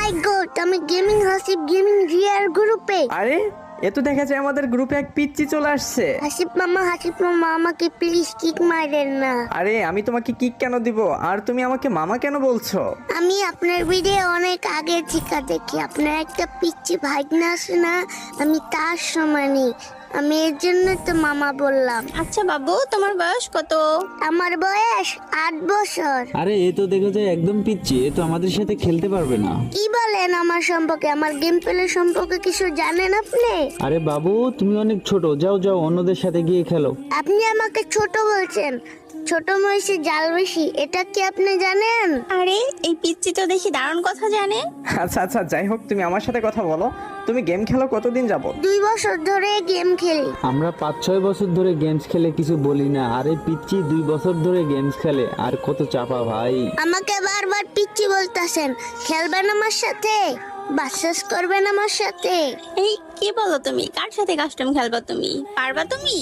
মাই god, আমি gaming Hasib gaming রিয়ার গ্রুপে। আরে এ তো দেখা যায় আমাদের গ্রুপে এক পিচ্চি চলে আসছে। হাসিব মামা আমাকে প্লিজ কিক মারেন না। আরে আমি তোমাকে কিক কেন দিব, আর তুমি আমাকে মামা কেন বলছো? আমি আপনার ভিডিও অনেক আগে থেকে দেখি। আপনার একটা পিচ্চি ভাইগনা আছে না, আমি তার সমানই। আমি এর জন্য তো মামা বললাম। আচ্ছা বাবু, তোমার বয়স কত? আমার বয়স 8 বছর। আরে এ তো দেখা যায় একদম পিচ্ছি, এ তো আমাদের সাথে খেলতে পারবে না। কি বলেন আমার সম্পর্কে? আমার গেম প্লে সম্পর্কে কিছু জানেন আপনি? আরে বাবু, তুমি অনেক ছোট, যাও যাও অন্যদের সাথে গিয়ে খেলো। আপনি আমাকে ছোট বলছেন। ছোট মহিষে জাল বেশি, এটা কি আপনি জানেন? আরে এই পিচ্চি তো দেখি দারুণ কথা জানে। আচ্ছা আচ্ছা, যাই হোক, তুমি আমার সাথে কথা বলো। তুমি গেম খেলো কতদিন যাবত? 2 বছর ধরে গেম খেলি। আমরা 5-6 বছর ধরে গেমস খেলে কিছু বলি না, আরে পিচ্ছি 2 বছর ধরে গেমস খেলে, আর কত চাপা ভাই। আমাকে বারবার পিচ্চি বলতাছেন। খেলবেন আমার সাথে? বাসেস করবেন আমার সাথে? এই কি বলো তুমি? কার সাথে কাস্টম খেলবা তুমি? পারবা তুমি?